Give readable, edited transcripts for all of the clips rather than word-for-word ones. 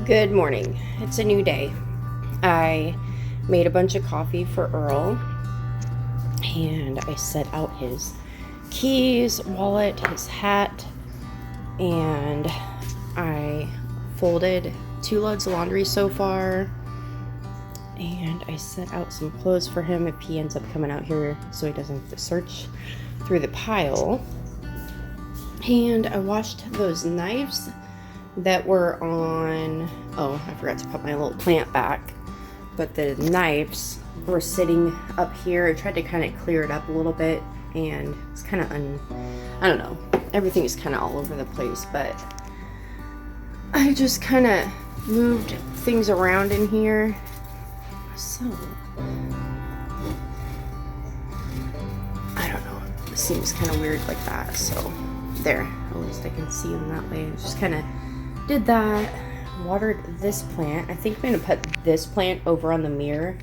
Good morning. It's a new day. I made a bunch of coffee for Earl and I set out his keys, wallet, his hat, and I folded 2 loads of laundry so far, and I set out some clothes for him if he ends up coming out here so he doesn't have to search through the pile. And I washed those knives that were on, oh, I forgot to put my little plant back, but the knives were sitting up here. I tried to kind of clear it up a little bit, and it's kind of I don't know, everything is kind of all over the place, but I just kind of moved things around in here. So I don't know, it seems kind of weird like that. So there, at least I can see them that way. Just kind of did that. Watered this plant. I think I'm gonna put this plant over on the mirror.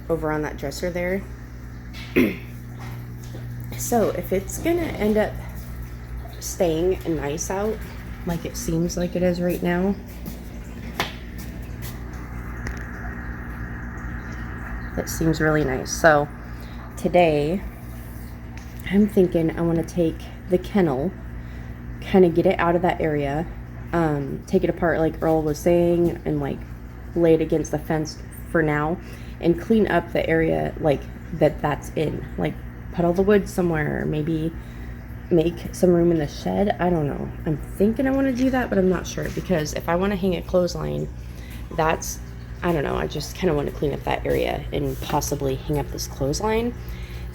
Over on that dresser there. So if it's gonna end up staying nice out, like it seems like it is right now, it seems really nice. So today I'm thinking I want to take the kennel, kind of get it out of that area, take it apart like Earl was saying, and like lay it against the fence for now, and clean up the area like that's in, like put all the wood somewhere, maybe make some room in the shed. I don't know, I'm thinking I want to do that, but I'm not sure, because if I want to hang a clothesline, that's, I don't know, I just kind of want to clean up that area and possibly hang up this clothesline,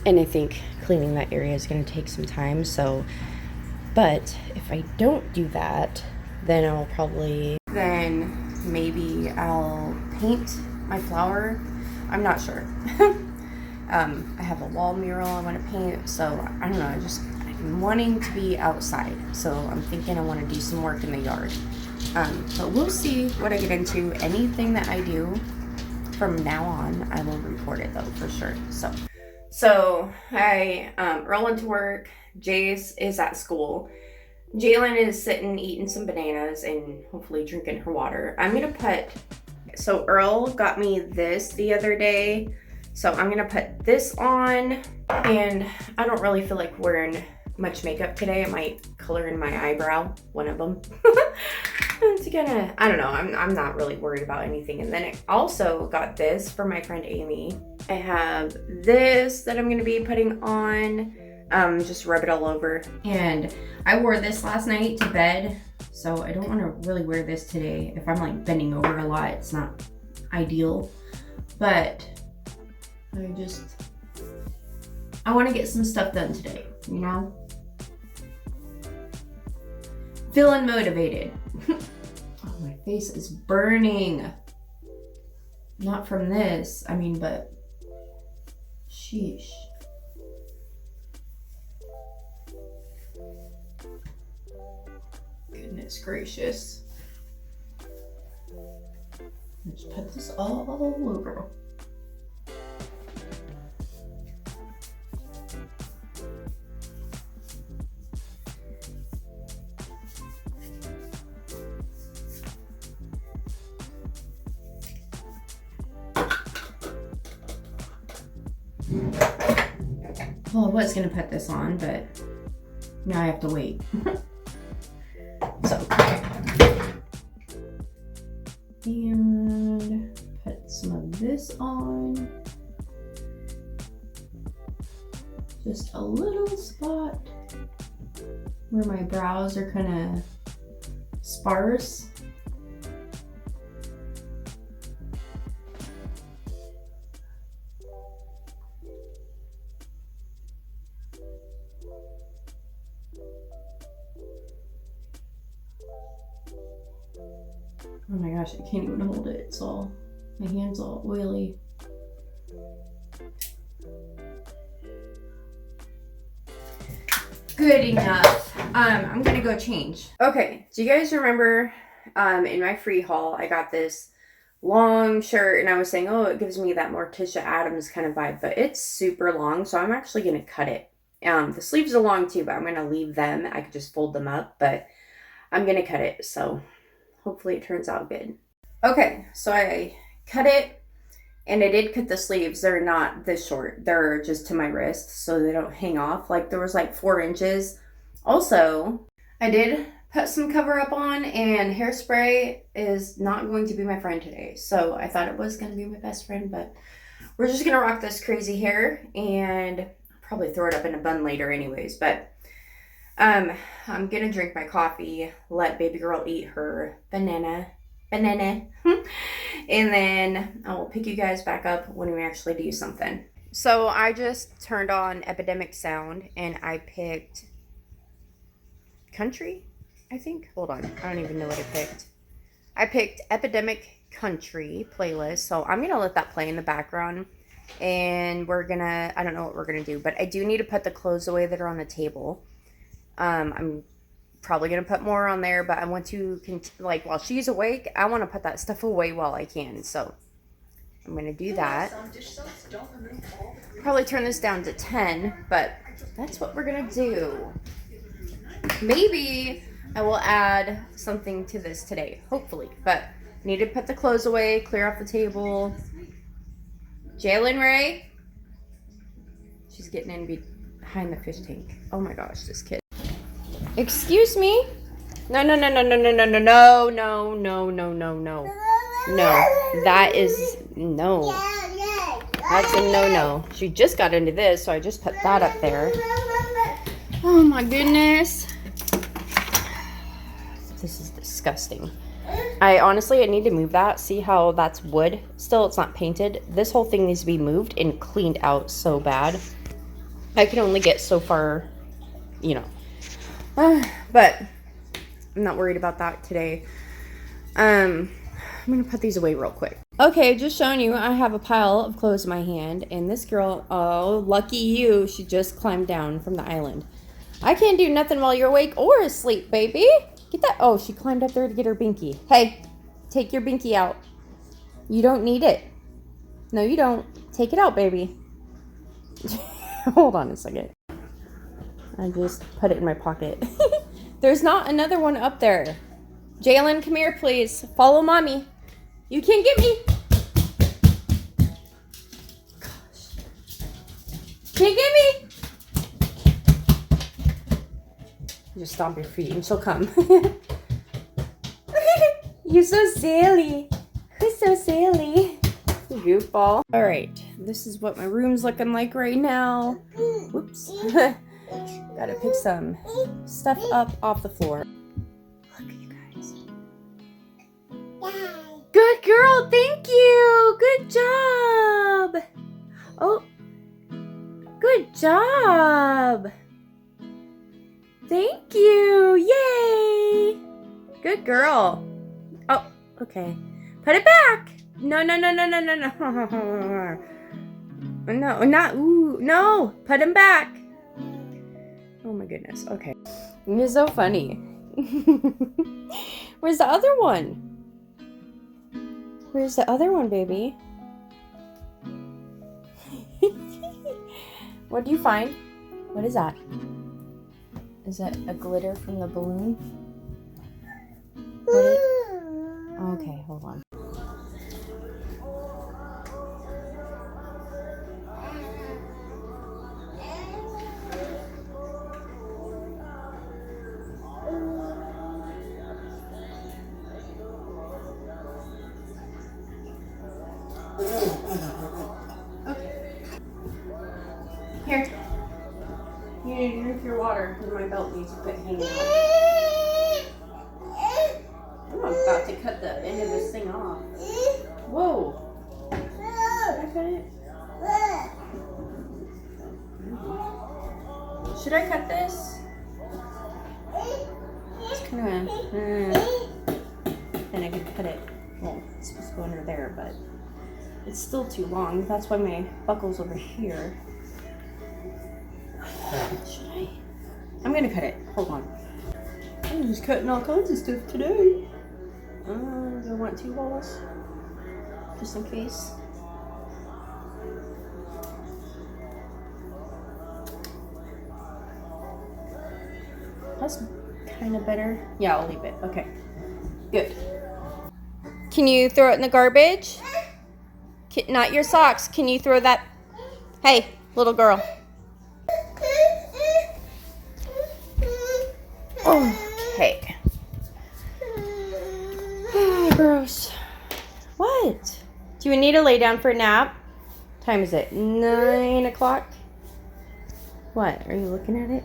and I think cleaning that area is going to take some time. So but if I don't do that, then maybe I'll paint my flower. I'm not sure. I have a wall mural I want to paint, so I don't know, I'm wanting to be outside, so I'm thinking I want to do some work in the yard. But we'll see what I get into. Anything that I do from now on, I will report it though, for sure. So Earl went to work, Jace is at school, Jalen is sitting eating some bananas and hopefully drinking her water. So Earl got me this the other day, so I'm gonna put this on, and I don't really feel like wearing much makeup today. I might color in my eyebrow, one of them. It's gonna, I don't know, I'm not really worried about anything. And then I also got this for my friend Amy. I have this that I'm gonna be putting on, just rub it all over. And I wore this last night to bed, so I don't want to really wear this today. If I'm like bending over a lot, it's not ideal, but I want to get some stuff done today, you know? Feeling motivated. Oh, my face is burning. Not from this, but sheesh. Goodness gracious. Let's put this all over. Well, I was gonna put this on, but now I have to wait. And put some of this on. Just a little spot where my brows are kind of sparse. Oh my gosh, I can't even hold it. My hand's all oily. Good enough. I'm gonna go change. Okay, do you guys remember in my free haul, I got this long shirt and I was saying, oh, it gives me that Morticia Adams kind of vibe, but it's super long, so I'm actually gonna cut it. The sleeves are long too, but I'm gonna leave them. I could just fold them up, but I'm gonna cut it, so hopefully it turns out good. Okay, so I cut it, and I did cut the sleeves. They're not this short. They're just to my wrist, so they don't hang off. Like, there was like 4 inches. Also, I did put some cover up on, and hairspray is not going to be my friend today. So I thought it was going to be my best friend, but we're just going to rock this crazy hair, and I'll probably throw it up in a bun later anyways. But I'm going to drink my coffee, let baby girl eat her banana, and then I will pick you guys back up when we actually do something. So I just turned on Epidemic Sound, and I picked country, I think. Hold on, I don't even know what I picked. I picked Epidemic Country playlist, so I'm gonna let that play in the background, and I don't know what we're gonna do, but I do need to put the clothes away that are on the table. I'm probably gonna put more on there, but I want to like, while she's awake, I want to put that stuff away while I can, so I'm gonna do that. Probably turn this down to 10, but that's what we're gonna do. Maybe I will add something to this today, hopefully, but I need to put the clothes away, clear off the table. Jalen Ray, she's getting in behind the fish tank. Oh my gosh, this kid. Excuse me? No. No. That is no. That's a no. She just got into this, so I just put that up there. Oh my goodness. This is disgusting. I need to move that. See how that's wood? Still, it's not painted. This whole thing needs to be moved and cleaned out so bad. I can only get so far, you know. But I'm not worried about that today. I'm going to put these away real quick. Okay, just showing you, I have a pile of clothes in my hand. And this girl, oh, lucky you, she just climbed down from the island. I can't do nothing while you're awake or asleep, baby. Get that. Oh, she climbed up there to get her binky. Hey, take your binky out. You don't need it. No, you don't. Take it out, baby. Hold on a second. I just put it in my pocket. There's not another one up there. Jalen, come here, please. Follow mommy. You can't get me. Gosh. Can't get me. Just stomp your feet and she'll come. You're so silly. Who's so silly? Goofball. All right, this is what my room's looking like right now. Whoops. Gotta pick some stuff up off the floor. Look at you guys. Good girl, thank you. Good job. Oh, good job. Thank you. Yay. Good girl. Oh, okay. Put it back. No. No, not, ooh, no. Put him back. Oh my goodness. Okay. You're so funny. Where's the other one? Where's the other one, baby? What do you find? What is that? Is that a glitter from the balloon? Okay, hold on. Okay. Here. You need to drink your water because my belt needs to quit hanging out. I'm about to cut the end of this thing off. Whoa. Should I cut it? Should I cut this? It's kind of... Then I could cut it. Well, it's supposed to go under there, but it's still too long. That's why my buckle's over here. Should I? I'm gonna cut it. Hold on. I'm just cutting all kinds of stuff today. Do I want 2 balls? Just in case. That's kind kind of better? Yeah, I'll leave it. Okay. Good. Can you throw it in the garbage? Not your socks. Can you throw that? Hey, little girl. Okay. Oh, gross. What? Do you need to lay down for a nap? What time is it? 9 o'clock? What? Are you looking at it?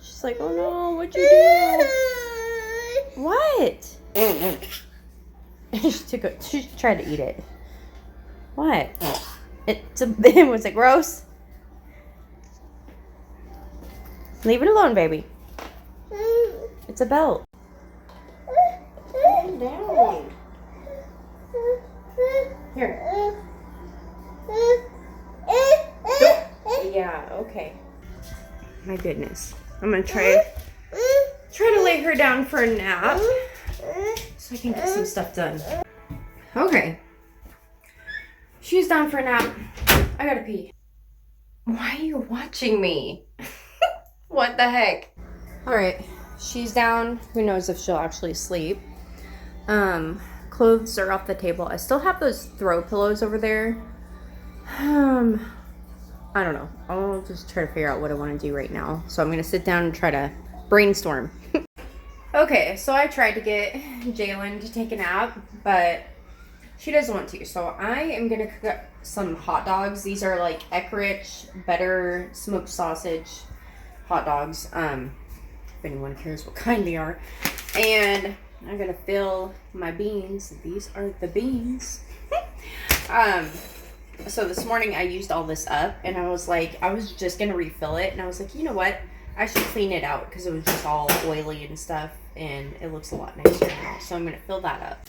She's like, oh no, what'd you do? What? She tried to eat it. What? Was it gross? Leave it alone, baby. It's a belt. Calm down. Here. Yeah, okay. My goodness. I'm gonna try to lay her down for a nap so I can get some stuff done. Okay. She's down for a nap. I gotta pee. Why are you watching me? What the heck? Alright, she's down. Who knows if she'll actually sleep. Clothes are off the table. I still have those throw pillows over there. I don't know. I'll just try to figure out what I want to do right now. So I'm going to sit down and try to brainstorm. Okay, so I tried to get Jalen to take a nap, but she doesn't want to. So I am going to cook up some hot dogs. These are like egg-rich, better smoked sausage hot dogs. If anyone cares what kind they are. And I'm going to fill my beans. These are the beans. So this morning I used all this up and I was like, I was just going to refill it. And I was like, you know what? I should clean it out because it was just all oily and stuff. And it looks a lot nicer now. So I'm going to fill that up.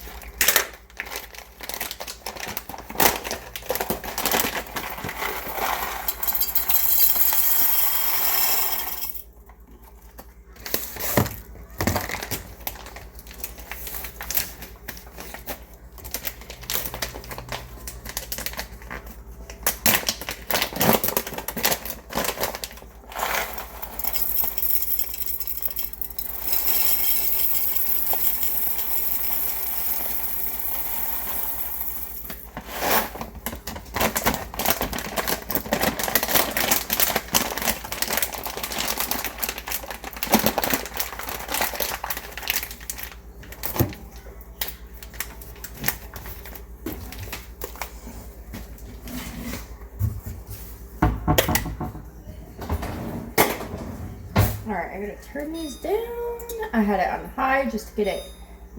Alright, I'm going to turn these down. I had it on high just to get it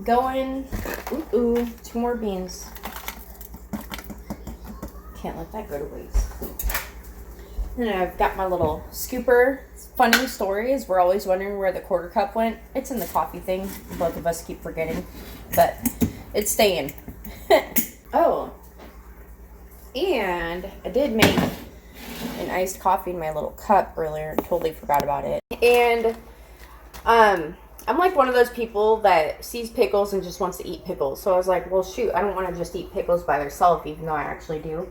going. Ooh, 2 more beans. Can't let that go to waste. And I've got my little scooper. Funny story is we're always wondering where the quarter cup went. It's in the coffee thing. Both of us keep forgetting. But it's staying. Oh. And I did make an iced coffee in my little cup earlier. Totally forgot about it. And I'm like one of those people that sees pickles and just wants to eat pickles. So I was like, well, shoot, I don't want to just eat pickles by themselves, even though I actually do.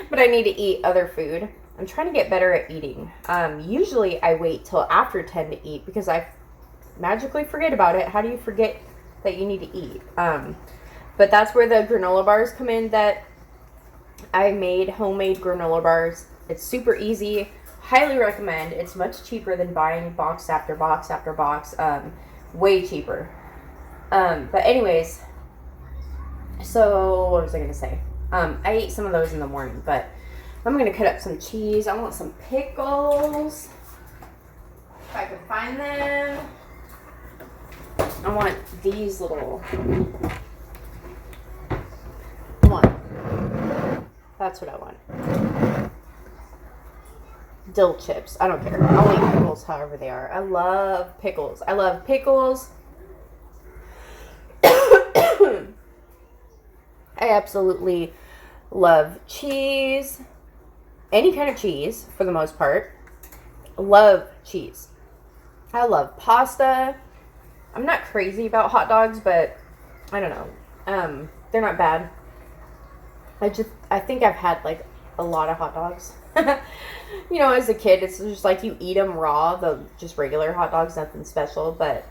But I need to eat other food. I'm trying to get better at eating. Usually I wait till after 10 to eat because I magically forget about it. How do you forget that you need to eat? But that's where the granola bars come in that I made homemade granola bars. It's super easy. Highly recommend. It's much cheaper than buying box after box after box. Way cheaper. But anyways, so what was I going to say? I ate some of those in the morning, but I'm going to cut up some cheese. I want some pickles. If I can find them. I want these little... Come on. That's what I want. Dill chips. I don't care. I'll eat pickles however they are. I love pickles. I love pickles. I absolutely love cheese. Any kind of cheese, for the most part. Love cheese. I love pasta. I'm not crazy about hot dogs, but I don't know. They're not bad. I think I've had like a lot of hot dogs. You know, as a kid, it's just like you eat them raw, the just regular hot dogs, nothing special. But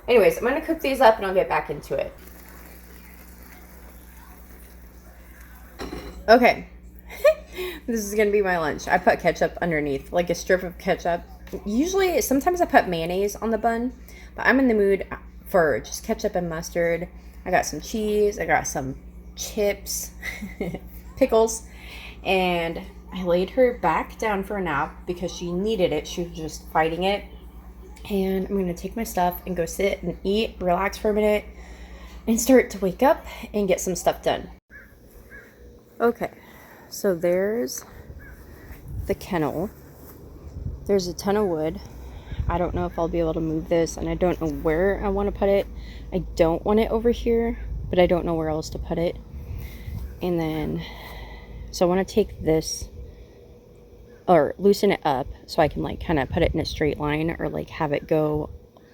anyways, I'm going to cook these up and I'll get back into it. Okay. This is going to be my lunch. I put ketchup underneath, like a strip of ketchup. Usually, sometimes I put mayonnaise on the bun, but I'm in the mood for just ketchup and mustard. I got some cheese. I got some chips, pickles, and I laid her back down for a nap because she needed it. She was just fighting it. And I'm going to take my stuff and go sit and eat, relax for a minute, and start to wake up and get some stuff done. Okay, so there's the kennel. There's a ton of wood. I don't know if I'll be able to move this, and I don't know where I want to put it. I don't want it over here, but I don't know where else to put it. And then, so I want to take this, or loosen it up so I can like kind of put it in a straight line, or like have it go,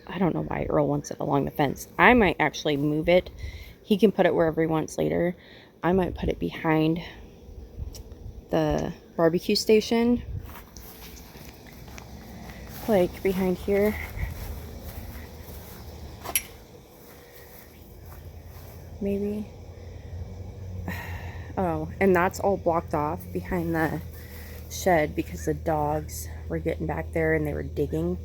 I don't know why Earl wants it along the fence. I might actually move it. He can put it wherever he wants later. I might put it behind the barbecue station, like behind here. Maybe. Oh, and that's all blocked off behind the shed because the dogs were getting back there and they were digging.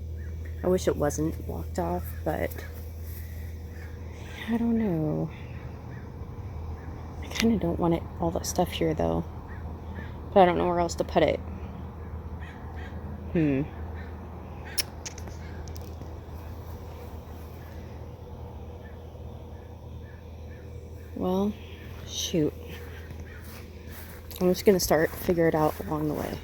I wish it wasn't blocked off, but I don't know. I kind of don't want it, all that stuff here though, but I don't know where else to put it. Well, shoot. I'm just gonna figure it out along the way.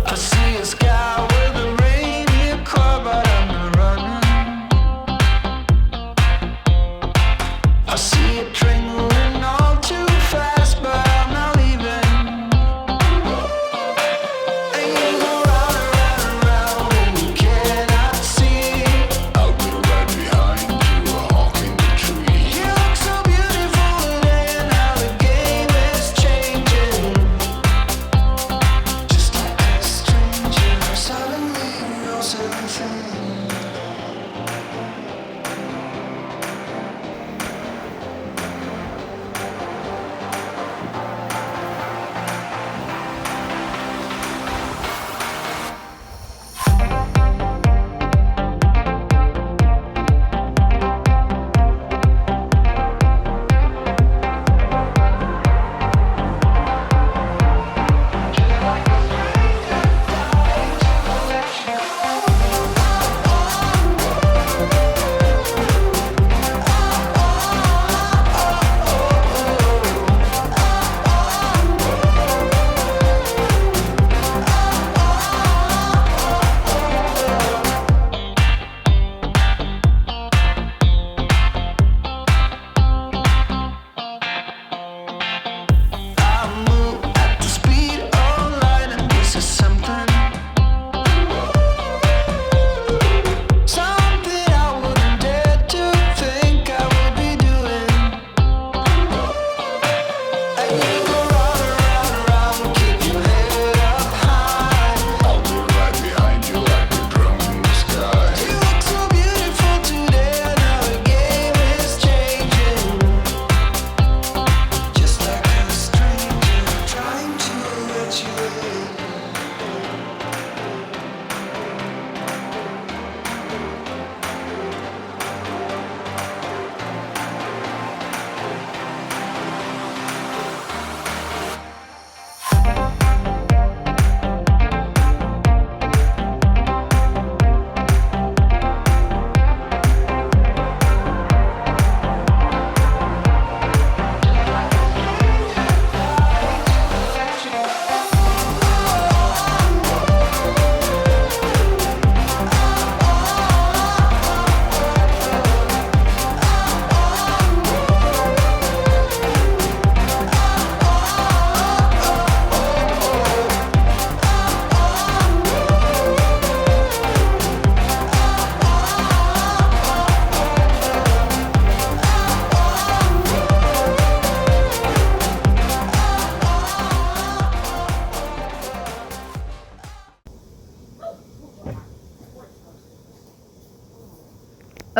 I see a sky with a reindeer car, but I'm not running. I see a train moving all too fast, but I'm not leaving. And you go round and round and round, and you cannot see. I'll be right behind you, honking the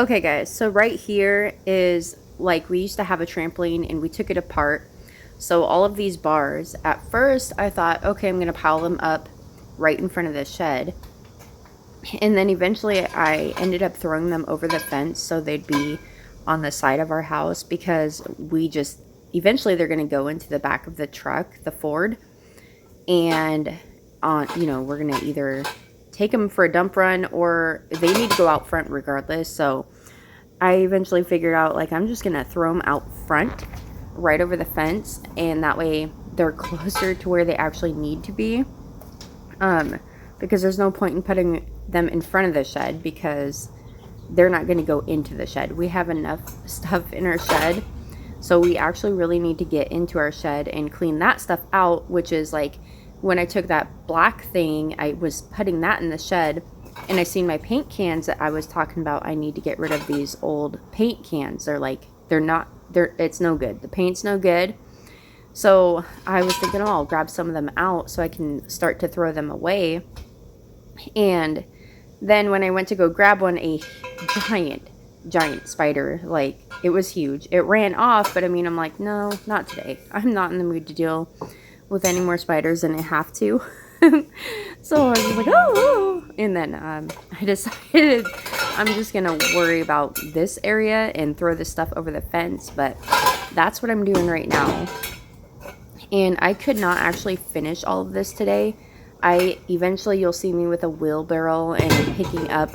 Okay guys, so right here is, like, we used to have a trampoline and we took it apart. So all of these bars, at first I thought, okay, I'm gonna pile them up right in front of the shed. And then eventually I ended up throwing them over the fence so they'd be on the side of our house, because we just, eventually they're gonna go into the back of the truck, the Ford. And we're gonna either take them for a dump run or they need to go out front regardless. So I eventually figured out, like, I'm just gonna throw them out front right over the fence, and that way they're closer to where they actually need to be, because there's no point in putting them in front of the shed because they're not going to go into the shed. We have enough stuff in our shed, so we actually really need to get into our shed and clean that stuff out, which is like, when I took that black thing, I was putting that in the shed, and I seen my paint cans that I was talking about. I need to get rid of these old paint cans. It's no good. The paint's no good. So I was thinking, oh, I'll grab some of them out so I can start to throw them away. And then when I went to go grab one, a giant spider, like, it was huge. It ran off, but I mean, I'm like, no, not today. I'm not in the mood to deal with any more spiders than I have to. So I was like, oh, and then I decided I'm just gonna worry about this area and throw this stuff over the fence. But that's what I'm doing right now. And I could not actually finish all of this today. Eventually you'll see me with a wheelbarrow and I'm picking up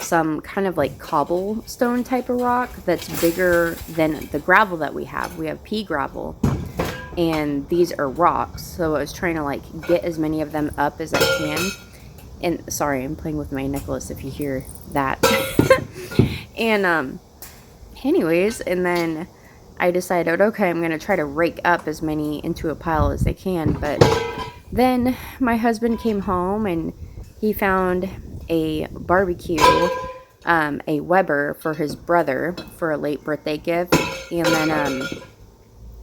some kind of like cobblestone type of rock that's bigger than the gravel that we have. We have pea gravel, and these are rocks. So I was trying to, like, get as many of them up as I can. And sorry, I'm playing with my necklace if you hear that. And anyways, and then I decided, okay, I'm gonna try to rake up as many into a pile as I can. But then my husband came home and he found a barbecue, a Weber for his brother for a late birthday gift. And then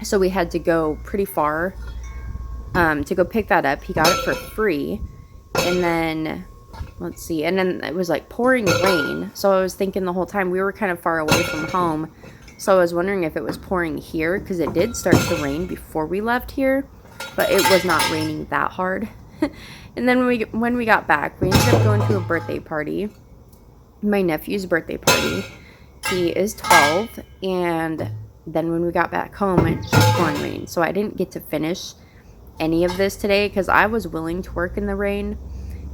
so we had to go pretty far to go pick that up. He got it for free. And then, let's see, and then it was like pouring rain. So I was thinking the whole time, we were kind of far away from home. So I was wondering if it was pouring here, because it did start to rain before we left here. But it was not raining that hard. And then when we got back, we ended up going to a birthday party. My nephew's birthday party. He is 12, and then when we got back home, it just pouring rain. So I didn't get to finish any of this today because I was willing to work in the rain.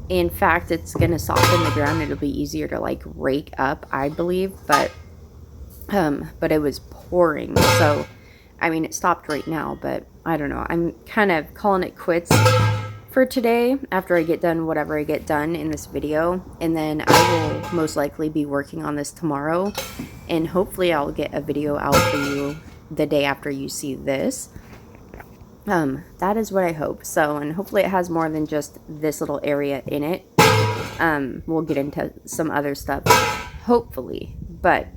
In fact, it's going to soften the ground. It'll be easier to, like, rake up, I believe. But it was pouring. So, I mean, it stopped right now, but I don't know. I'm kind of calling it quits for today after I get done whatever I get done in this video. And then I will most likely be working on this tomorrow. And hopefully I'll get a video out for you the day after you see this. That is what I hope. So, and hopefully it has more than just this little area in it. We'll get into some other stuff, hopefully. But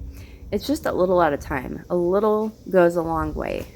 it's just a little at a time. A little goes a long way.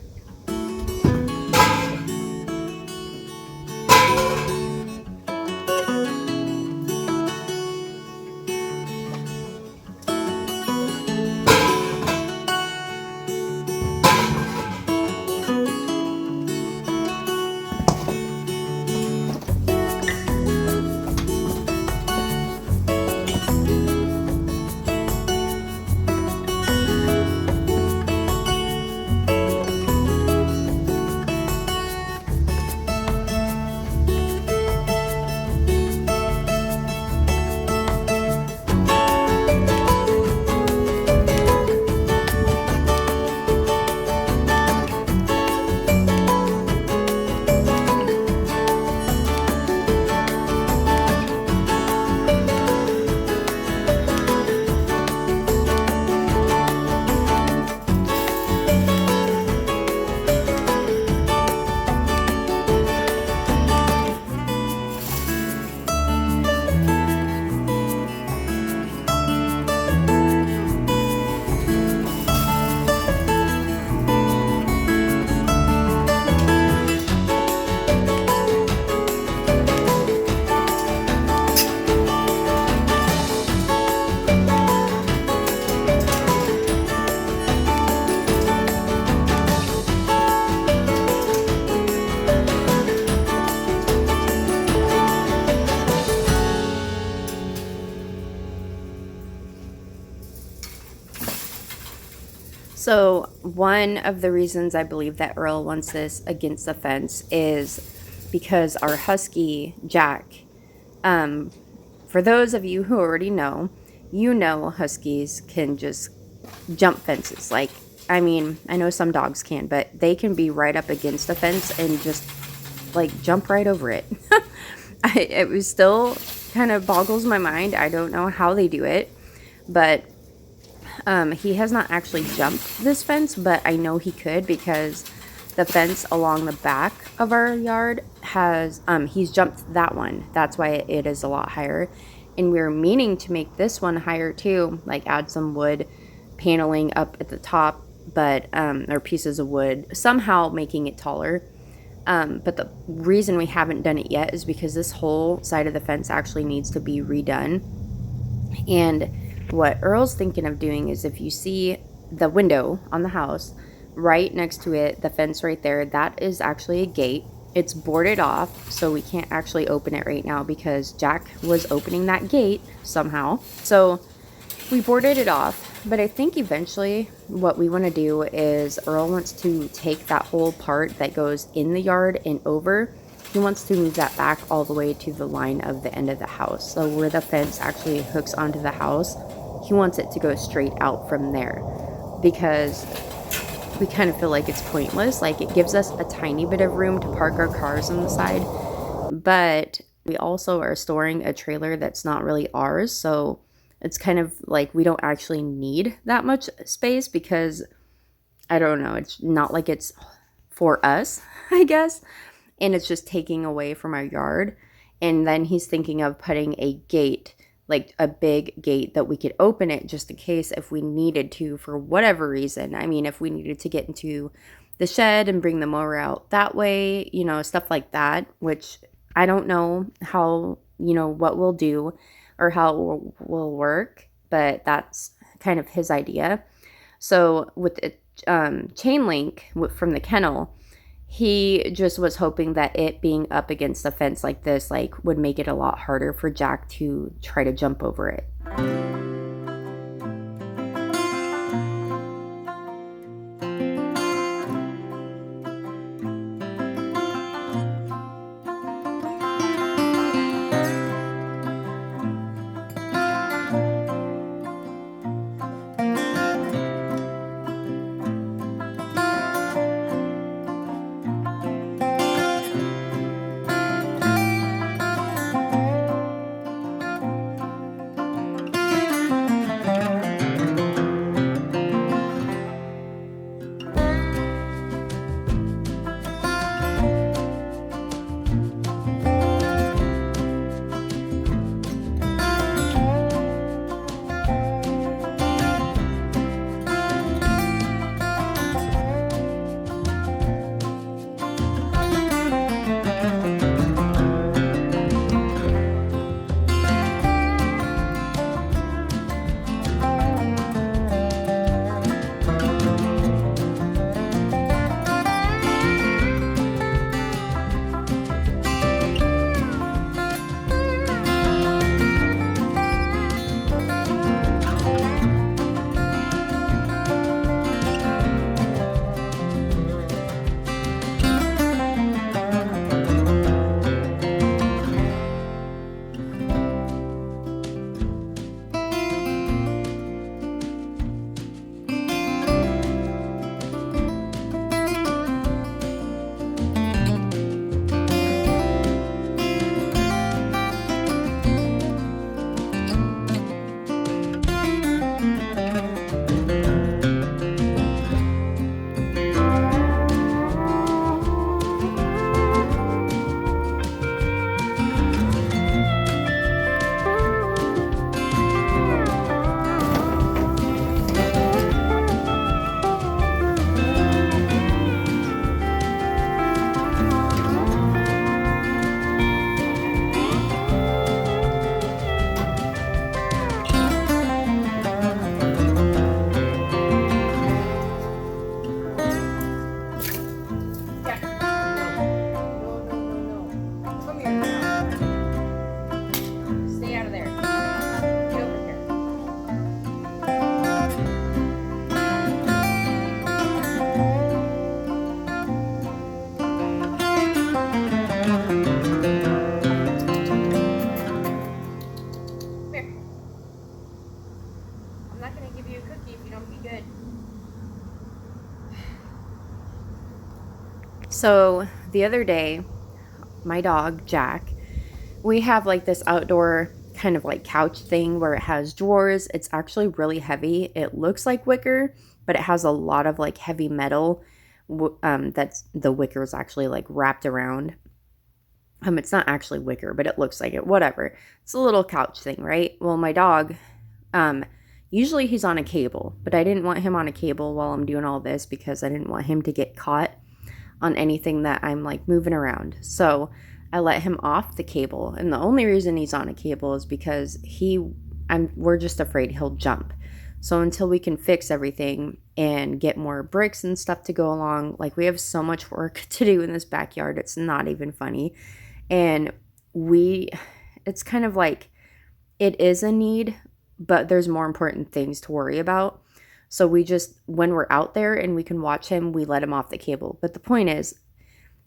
So one of the reasons I believe that Earl wants this against the fence is because our husky, Jack, for those of you who already know, you know huskies can just jump fences. Like, I mean, I know some dogs can, but they can be right up against the fence and just like jump right over it. It was still kind of boggles my mind. I don't know how they do it, but he has not actually jumped this fence, but I know he could because the fence along the back of our yard has, he's jumped that one. That's why it is a lot higher. And we're meaning to make this one higher too, like add some wood paneling up at the top, but, or pieces of wood, somehow making it taller. But the reason we haven't done it yet is because this whole side of the fence actually needs to be redone. And what Earl's thinking of doing is, if you see the window on the house, right next to it, the fence right there, that is actually a gate. It's boarded off, so we can't actually open it right now because Jack was opening that gate somehow. So we boarded it off, but I think eventually what we want to do is Earl wants to take that whole part that goes in the yard and over. He wants to move that back all the way to the line of the end of the house. So where the fence actually hooks onto the house, he wants it to go straight out from there because we kind of feel like it's pointless. Like, it gives us a tiny bit of room to park our cars on the side, but we also are storing a trailer that's not really ours. So it's kind of like we don't actually need that much space because, I don't know, it's not like it's for us, I guess. And it's just taking away from our yard. And then he's thinking of putting a gate, like a big gate that we could open it just in case if we needed to for whatever reason. I mean, if we needed to get into the shed and bring the mower out that way, you know, stuff like that, which I don't know how, you know, what we'll do or how it will work, but that's kind of his idea. So with the chain link from the kennel, he just was hoping that it being up against the fence like this, like, would make it a lot harder for Jack to try to jump over it. So the other day, my dog, Jack, we have like this outdoor kind of like couch thing where it has drawers. It's actually really heavy. It looks like wicker, but it has a lot of like heavy metal that's the wicker is actually like wrapped around. It's not actually wicker, but it looks like it. Whatever. It's a little couch thing, right? Well, my dog, usually he's on a cable, but I didn't want him on a cable while I'm doing all this because I didn't want him to get caught on anything that I'm like moving around. So I let him off the cable, and the only reason he's on a cable is because we're just afraid he'll jump. So until we can fix everything and get more bricks and stuff to go along, like we have so much work to do in this backyard, it's not even funny. And it's kind of like it is a need, but there's more important things to worry about. So when we're out there and we can watch him, we let him off the cable. But the point is,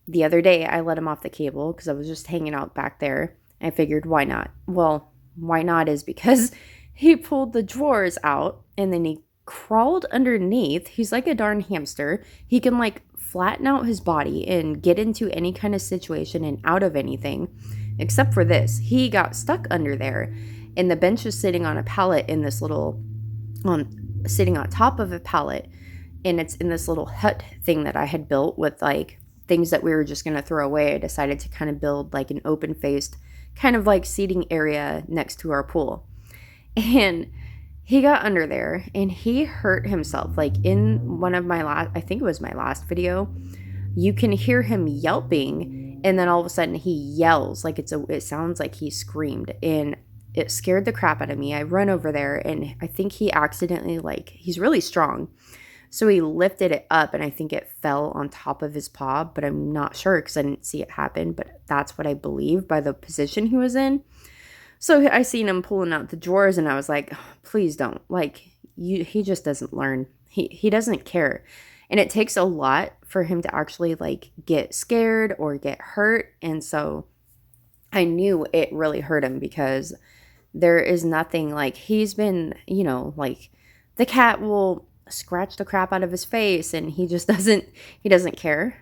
the other day I let him off the cable because I was just hanging out back there. I figured, why not? Well, why not is because he pulled the drawers out and then he crawled underneath. He's like a darn hamster. He can like flatten out his body and get into any kind of situation and out of anything. Except for this. He got stuck under there. And the bench is sitting on a pallet in this little, sitting on top of a pallet. And it's in this little hut thing that I had built with like things that we were just going to throw away. I decided to kind of build like an open-faced kind of like seating area next to our pool. And he got under there and he hurt himself. Like in one of I think it was my last video, you can hear him yelping, and then all of a sudden he yells like it sounds like he screamed, and it scared the crap out of me. I run over there and I think he accidentally, like, he's really strong, so he lifted it up and I think it fell on top of his paw, but I'm not sure because I didn't see it happen, but that's what I believe by the position he was in. So I seen him pulling out the drawers and I was like, oh, please don't. Like, he just doesn't learn. He doesn't care. And it takes a lot for him to actually like get scared or get hurt. And so I knew it really hurt him because there is nothing like he's been, like the cat will scratch the crap out of his face and he doesn't care.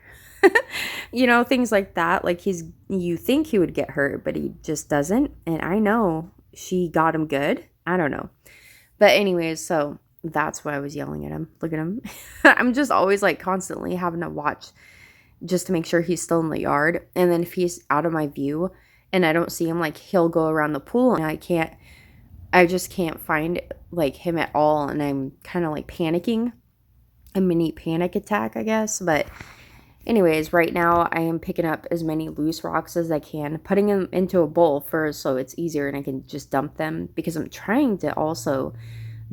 Things like that. Like you think he would get hurt, but he just doesn't. And I know she got him good. I don't know. But anyways, so that's why I was yelling at him. Look at him. I'm just always like constantly having to watch just to make sure he's still in the yard. And then if he's out of my view and I don't see him, like he'll go around the pool and I just can't find like him at all. And I'm kind of like panicking, a mini panic attack, I guess. But anyways, right now I am picking up as many loose rocks as I can, putting them into a bowl first so it's easier and I can just dump them, because I'm trying to also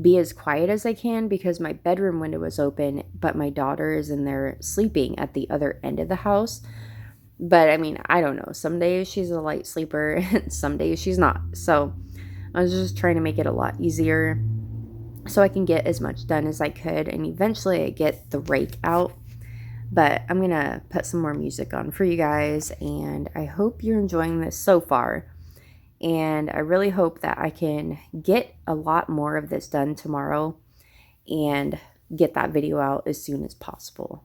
be as quiet as I can because my bedroom window is open, but my daughter is in there sleeping at the other end of the house. But I mean, I don't know. Some days she's a light sleeper and some days she's not. So I was just trying to make it a lot easier so I can get as much done as I could, and eventually I get the rake out. But I'm going to put some more music on for you guys, and I hope you're enjoying this so far. And I really hope that I can get a lot more of this done tomorrow and get that video out as soon as possible.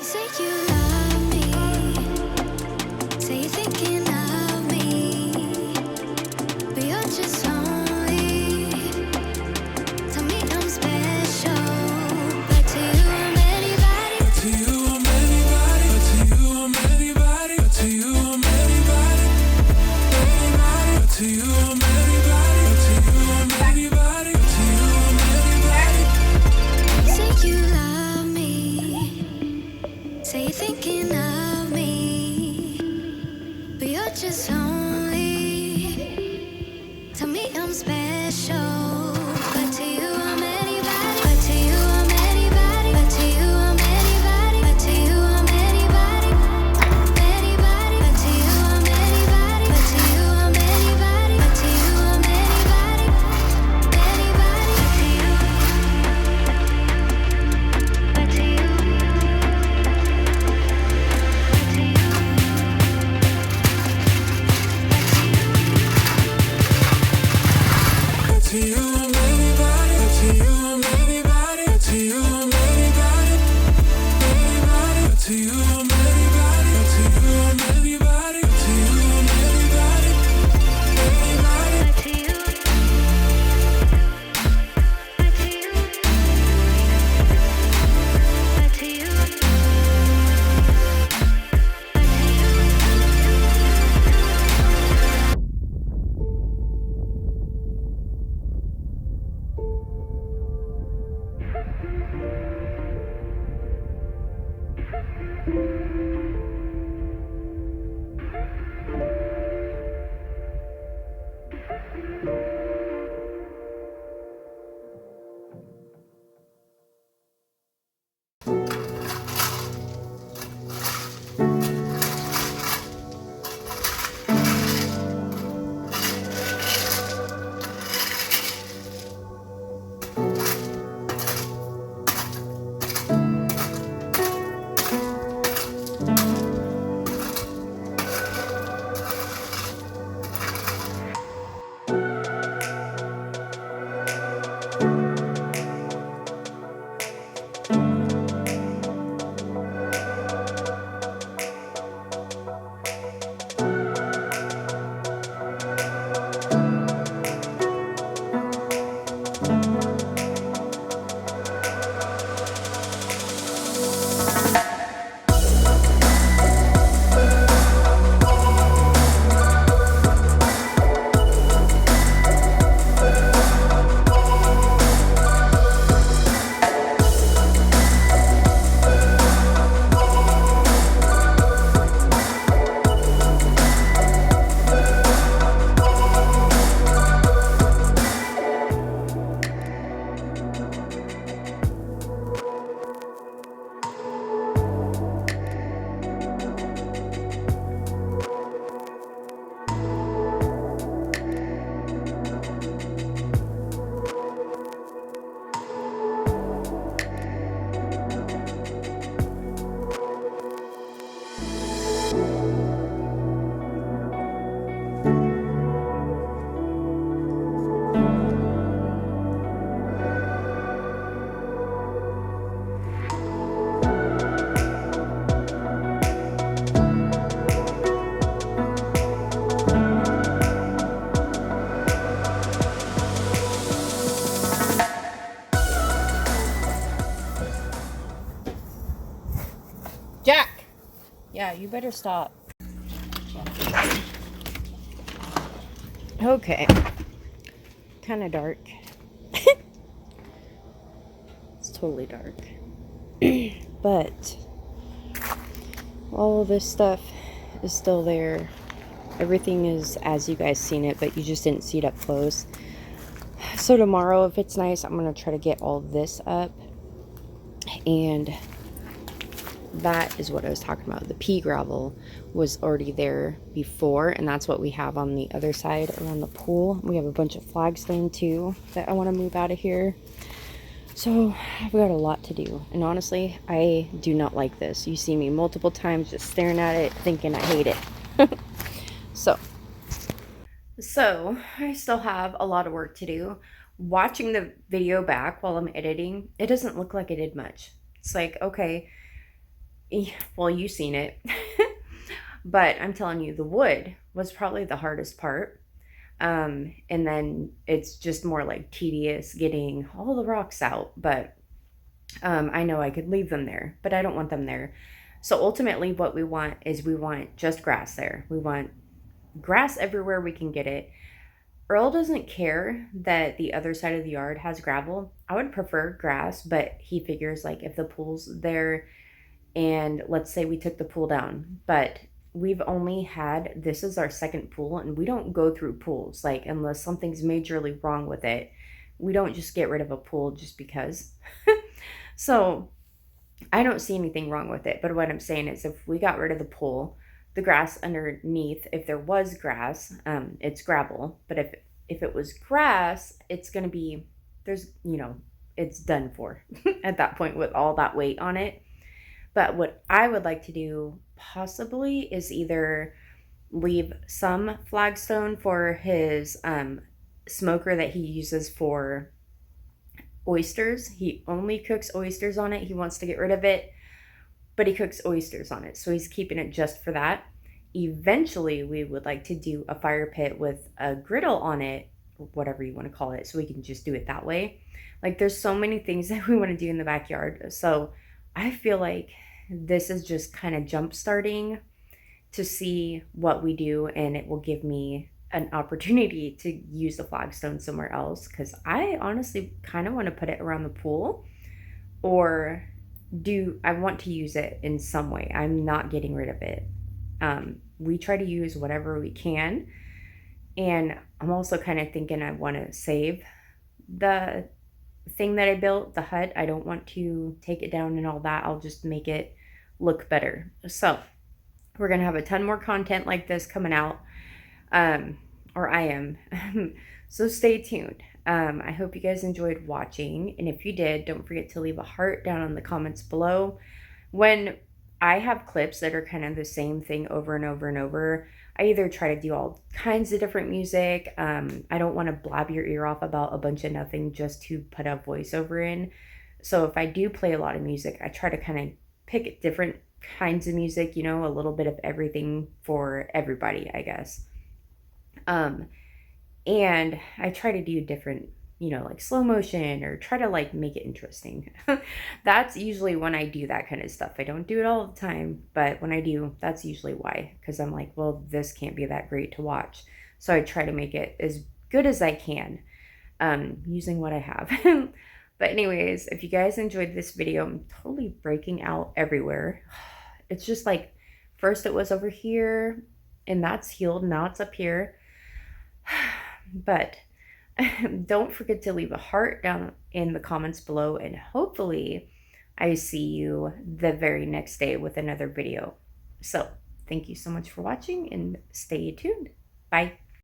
Say you love me. Say you're thinking of me. But you're just lonely. Tell me I'm special. But to you I'm anybody. But to you I'm anybody. But to you I'm anybody. But to you I'm anybody. Anybody. But to you I'm anybody. But to you I'm anybody. But to you I'm anybody. Say you love me. Say you're thinking of me. But you're just lonely. Tell me I'm special. But to you I'm anybody. But to you I'm anybody. But to you I'm anybody. But to you I'm anybody. Anybody. But to you I'm anybody. But to you I'm anybody. But to you I'm anybody. Anybody. But to you. But to you. But to you I'm anybody. But to you I'm anybody. But to you I'm anybody. Anybody. But to you I'm anybody. But to you I'm anybody. But to you I'm anybody. Anybody. But to you. But to you. But to you. Jack! Yeah, you better stop. Okay. Kind of dark. It's totally dark. But all of this stuff is still there. Everything is as you guys seen it, but you just didn't see it up close. So tomorrow, if it's nice, I'm going to try to get all this up. And that is what I was talking about. The pea gravel was already there before, and that's what we have on the other side around the pool. We have a bunch of flagstone too that I want to move out of here. So I've got a lot to do, and honestly, I do not like this. You see me multiple times just staring at it, thinking I hate it. So I still have a lot of work to do. Watching the video back while I'm editing, it doesn't look like I did much. It's like, okay, well, you've seen it. But I'm telling you, the wood was probably the hardest part. And then it's just more like tedious getting all the rocks out. But I know I could leave them there, but I don't want them there. So ultimately, what we want is we want just grass there. We want grass everywhere we can get it. Earl doesn't care that the other side of the yard has gravel. I would prefer grass, but he figures like if the pool's there and let's say we took the pool down, but we've only had, this is our second pool and we don't go through pools, like unless something's majorly wrong with it. We don't just get rid of a pool just because. So I don't see anything wrong with it, but what I'm saying is if we got rid of the pool, the grass underneath, if there was grass, it's gravel, but if it was grass, it's going to be, there's, it's done for at that point with all that weight on it. But what I would like to do possibly is either leave some flagstone for his smoker that he uses for oysters. He only cooks oysters on it. He wants to get rid of it, but he cooks oysters on it. So he's keeping it just for that. Eventually, we would like to do a fire pit with a griddle on it, or whatever you want to call it, so we can just do it that way. Like there's so many things that we want to do in the backyard. So I feel like this is just kind of jump starting to see what we do, and it will give me an opportunity to use the flagstone somewhere else, because I honestly kind of want to put it around the pool, or I want to use it in some way. I'm not getting rid of it. We try to use whatever we can, and I'm also kind of thinking I want to save the thing that I built, the hut. I don't want to take it down and all that. I'll just make it look better. So we're gonna have a ton more content like this coming out, or I am. So stay tuned. I hope you guys enjoyed watching, and if you did, don't forget to leave a heart down in the comments below. When I have clips that are kind of the same thing over and over and over, I either try to do all kinds of different music. I don't want to blab your ear off about a bunch of nothing just to put a voiceover in. So if I do play a lot of music, I try to kind of pick different kinds of music, a little bit of everything for everybody, I guess. And I try to do different, like slow motion, or try to like make it interesting. That's usually when I do that kind of stuff. I don't do it all the time, but when I do, that's usually why, because I'm like, well, this can't be that great to watch. So I try to make it as good as I can, using what I have. But anyways, if you guys enjoyed this video, I'm totally breaking out everywhere. It's just like, first it was over here and that's healed. Now it's up here. But don't forget to leave a heart down in the comments below, and hopefully I see you the very next day with another video. So thank you so much for watching, and stay tuned. Bye.